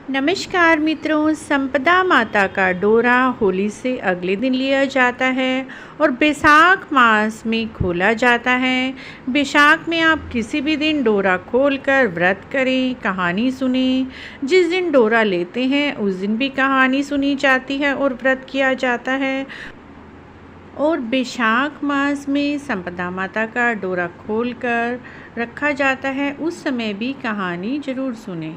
नमस्कार मित्रों, संपदा माता का डोरा होली से अगले दिन लिया जाता है और बैसाख मास में खोला जाता है। बैसाख में आप किसी भी दिन डोरा खोलकर व्रत करें, कहानी सुनें। जिस दिन डोरा लेते हैं उस दिन भी कहानी सुनी जाती है और व्रत किया जाता है। और बैसाख मास में संपदा माता का डोरा खोलकर रखा जाता है, उस समय भी कहानी ज़रूर सुनें।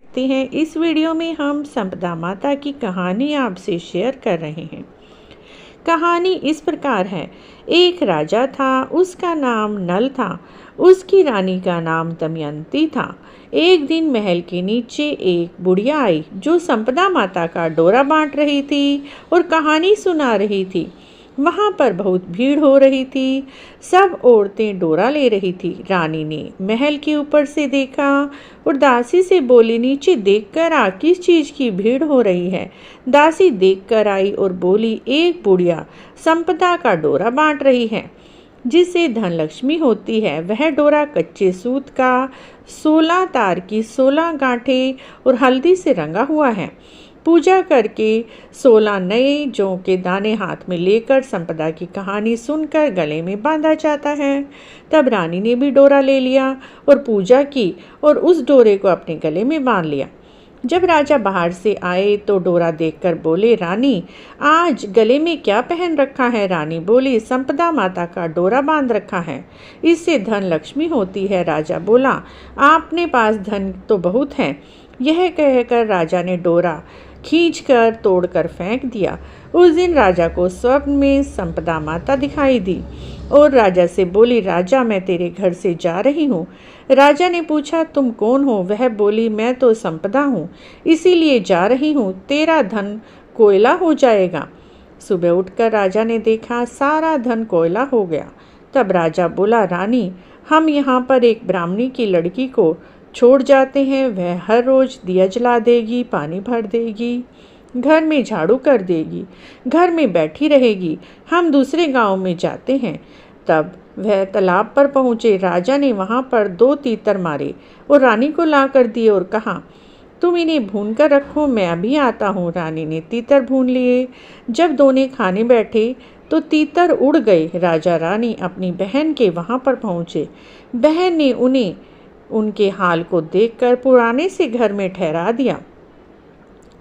हैं इस वीडियो में हम संपदा माता की कहानी आपसे शेयर कर रहे हैं। कहानी इस प्रकार है। एक राजा था, उसका नाम नल था। उसकी रानी का नाम दमयंती था। एक दिन महल के नीचे एक बुढ़िया आई जो संपदा माता का डोरा बांट रही थी और कहानी सुना रही थी। वहाँ पर बहुत भीड़ हो रही थी। सब औरतें डोरा ले रही थी। रानी ने महल के ऊपर से देखा और दासी से बोली, नीचे देखकर आ, किस चीज़ की भीड़ हो रही है। दासी देखकर आई और बोली, एक बुढ़िया संपदा का डोरा बांट रही है जिससे धन लक्ष्मी होती है। वह डोरा कच्चे सूत का 16 तार की 16 गांठें और हल्दी से रंगा हुआ है। पूजा करके 16 नए जौ के दाने हाथ में लेकर संपदा की कहानी सुनकर गले में बांधा जाता है। तब रानी ने भी डोरा ले लिया और पूजा की और उस डोरे को अपने गले में बांध लिया। जब राजा बाहर से आए तो डोरा देखकर बोले, रानी आज गले में क्या पहन रखा है। रानी बोली, संपदा माता का डोरा बांध रखा है, इससे धन लक्ष्मी होती है। राजा बोला, आपने पास धन तो बहुत है। यह कहकर राजा ने डोरा खींचकर तोड़कर फेंक दिया। उस दिन राजा को स्वप्न में संपदा माता दिखाई दी और राजा से बोली, राजा मैं तेरे घर से जा रही हूँ। राजा ने पूछा, तुम कौन हो। वह बोली, मैं तो संपदा हूँ, इसीलिए जा रही हूँ। तेरा धन कोयला हो जाएगा। सुबह उठकर राजा ने देखा सारा धन कोयला हो गया। तब राजा बोला, रानी हम यहाँ पर एक ब्राह्मणी की लड़की को छोड़ जाते हैं। वह हर रोज दिया जला देगी, पानी भर देगी, घर में झाड़ू कर देगी, घर में बैठी रहेगी। हम दूसरे गांव में जाते हैं। तब वह तालाब पर पहुँचे। राजा ने वहाँ पर 2 तीतर मारे और रानी को ला कर दिए और कहा, तुम इन्हें भून कर रखो, मैं अभी आता हूँ। रानी ने तीतर भून लिए। जब दोनों खाने बैठे तो तीतर उड़ गए। राजा रानी अपनी बहन के वहाँ पर पहुँचे। बहन ने उन्हें उनके हाल को देखकर पुराने से घर में ठहरा दिया।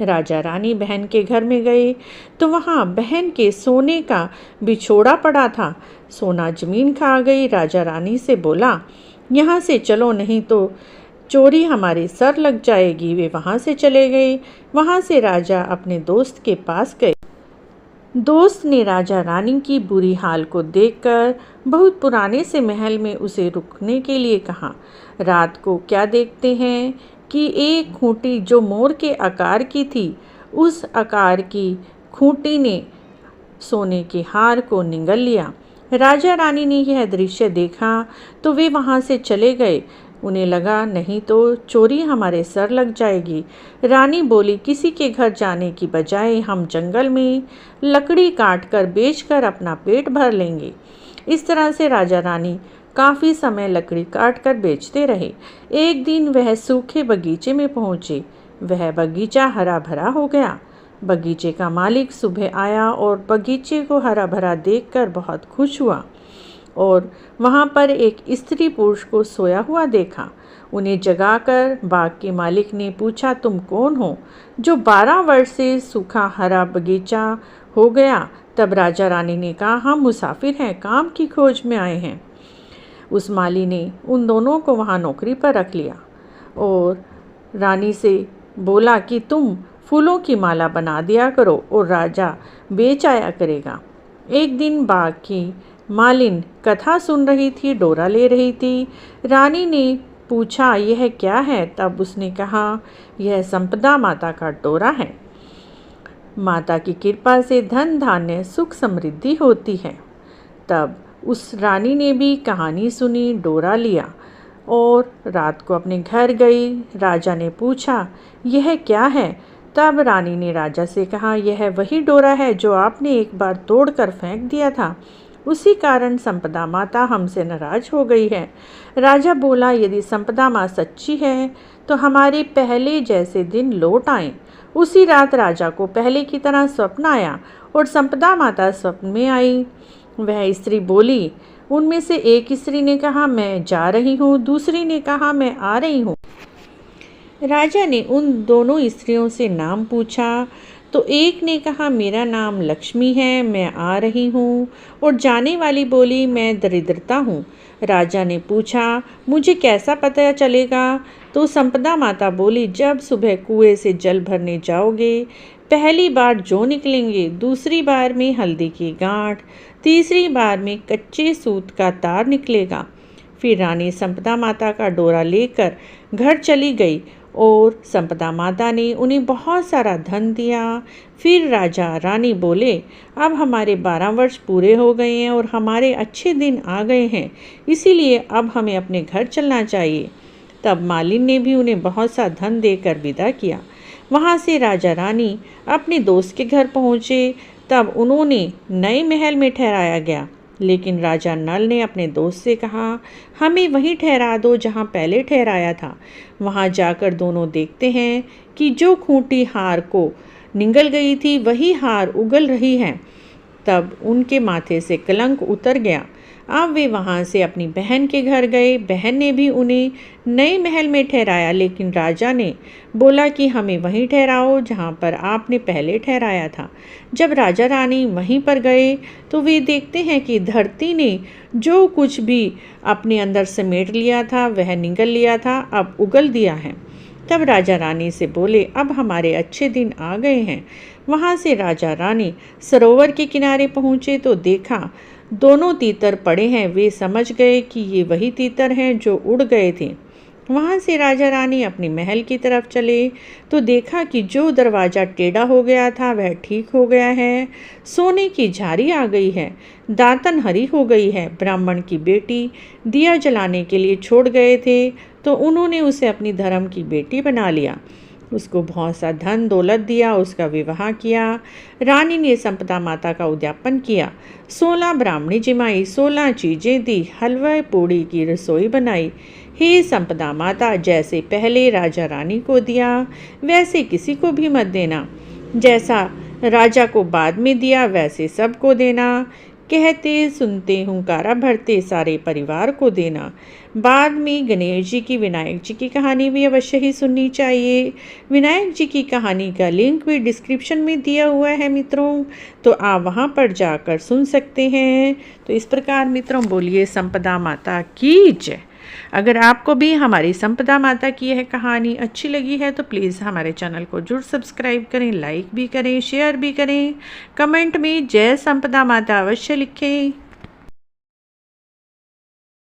राजा रानी बहन के घर में गए तो वहाँ बहन के सोने का बिछोड़ा पड़ा था। सोना जमीन खा गई। राजा रानी से बोला, यहाँ से चलो, नहीं तो चोरी हमारे सर लग जाएगी। वे वहाँ से चले गए। वहाँ से राजा अपने दोस्त के पास गए। दोस्त ने राजा रानी की बुरी हाल को देखकर बहुत पुराने से महल में उसे रुकने के लिए कहा। रात को क्या देखते हैं कि एक खूंटी जो मोर के आकार की थी, उस आकार की खूंटी ने सोने के हार को निगल लिया। राजा रानी ने यह दृश्य देखा तो वे वहाँ से चले गए। उन्हें लगा, नहीं तो चोरी हमारे सर लग जाएगी। रानी बोली, किसी के घर जाने की बजाय हम जंगल में लकड़ी काटकर बेचकर अपना पेट भर लेंगे। इस तरह से राजा रानी काफ़ी समय लकड़ी काटकर बेचते रहे। एक दिन वह सूखे बगीचे में पहुँचे। वह बगीचा हरा भरा हो गया। बगीचे का मालिक सुबह आया और बगीचे को हरा भरा देखकर बहुत खुश हुआ और वहाँ पर एक स्त्री पुरुष को सोया हुआ देखा। उन्हें जगाकर बाग के मालिक ने पूछा, तुम कौन हो जो 12 वर्ष से सूखा हरा बगीचा हो गया। तब राजा रानी ने कहा, हम मुसाफिर हैं, काम की खोज में आए हैं। उस माली ने उन दोनों को वहाँ नौकरी पर रख लिया और रानी से बोला कि तुम फूलों की माला बना दिया करो और राजा बेच आया करेगा। एक दिन बाग की मालिन कथा सुन रही थी, डोरा ले रही थी। रानी ने पूछा, यह क्या है। तब उसने कहा, यह संपदा माता का डोरा है। माता की कृपा से धन धान्य सुख समृद्धि होती है। तब उस रानी ने भी कहानी सुनी, डोरा लिया और रात को अपने घर गई। राजा ने पूछा, यह क्या है। तब रानी ने राजा से कहा, यह वही डोरा है जो आपने एक बार तोड़कर फेंक दिया था। उसी कारण संपदा माता हमसे नाराज हो गई है। राजा बोला, यदि संपदा माँ सच्ची है तो हमारे पहले जैसे दिन लौट आए। उसी रात राजा को पहले की तरह स्वप्न आया और संपदा माता स्वप्न में आई। वह स्त्री बोली, उनमें से एक स्त्री ने कहा, मैं जा रही हूँ, दूसरी ने कहा, मैं आ रही हूँ। राजा ने उन दोनों स्त्रियों से नाम पूछा तो एक ने कहा, मेरा नाम लक्ष्मी है, मैं आ रही हूँ, और जाने वाली बोली, मैं दरिद्रता हूँ। राजा ने पूछा, मुझे कैसा पता चलेगा? तो संपदा माता बोली, जब सुबह कुएं से जल भरने जाओगे, पहली बार जौ निकलेंगे, दूसरी बार में हल्दी की गांठ, तीसरी बार में कच्चे सूत का तार निकलेगा। फिर रानी संपदा माता का डोरा लेकर घर चली गई और संपदा माता ने उन्हें बहुत सारा धन दिया। फिर राजा रानी बोले, अब हमारे 12 वर्ष पूरे हो गए हैं और हमारे अच्छे दिन आ गए हैं, इसीलिए अब हमें अपने घर चलना चाहिए। तब मालिन ने भी उन्हें बहुत सा धन देकर विदा किया। वहाँ से राजा रानी अपने दोस्त के घर पहुँचे। तब उन्होंने नए महल में ठहराया गया, लेकिन राजा नल ने अपने दोस्त से कहा, हमें वहीं ठहरा दो जहाँ पहले ठहराया था। वहाँ जाकर दोनों देखते हैं कि जो खूंटी हार को निगल गई थी वही हार उगल रही है। तब उनके माथे से कलंक उतर गया। अब वे वहाँ से अपनी बहन के घर गए। बहन ने भी उन्हें नए महल में ठहराया, लेकिन राजा ने बोला कि हमें वहीं ठहराओ जहाँ पर आपने पहले ठहराया था। जब राजा रानी वहीं पर गए तो वे देखते हैं कि धरती ने जो कुछ भी अपने अंदर समेट लिया था वह निगल लिया था, अब उगल दिया है। तब राजा रानी से बोले, अब हमारे अच्छे दिन आ गए हैं। वहाँ से राजा रानी सरोवर के किनारे पहुँचे तो देखा दोनों तीतर पड़े हैं। वे समझ गए कि ये वही तीतर हैं जो उड़ गए थे। वहाँ से राजा रानी अपने महल की तरफ चले तो देखा कि जो दरवाज़ा टेढ़ा हो गया था वह ठीक हो गया है। सोने की झारी आ गई है, दातन हरी हो गई है। ब्राह्मण की बेटी दिया जलाने के लिए छोड़ गए थे तो उन्होंने उसे अपनी धर्म की बेटी बना लिया। उसको बहुत सा धन दौलत दिया, उसका विवाह किया। रानी ने संपदा माता का उद्यापन किया। 16 ब्राह्मणी जिमाई, 16 चीज़ें दी, हलवा पूड़ी की रसोई बनाई। हे संपदा माता, जैसे पहले राजा रानी को दिया वैसे किसी को भी मत देना, जैसा राजा को बाद में दिया वैसे सबको देना। कहते सुनते हुंकारा भरते सारे परिवार को देना। बाद में गणेश जी की विनायक जी की कहानी भी अवश्य ही सुननी चाहिए। विनायक जी की कहानी का लिंक भी डिस्क्रिप्शन में दिया हुआ है मित्रों, तो आप वहां पर जाकर सुन सकते हैं। तो इस प्रकार मित्रों बोलिए संपदा माता की जय। अगर आपको भी हमारी संपदा माता की यह कहानी अच्छी लगी है तो प्लीज़ हमारे चैनल को जरूर सब्सक्राइब करें, लाइक भी करें, शेयर भी करें, कमेंट में जय संपदा माता अवश्य लिखें।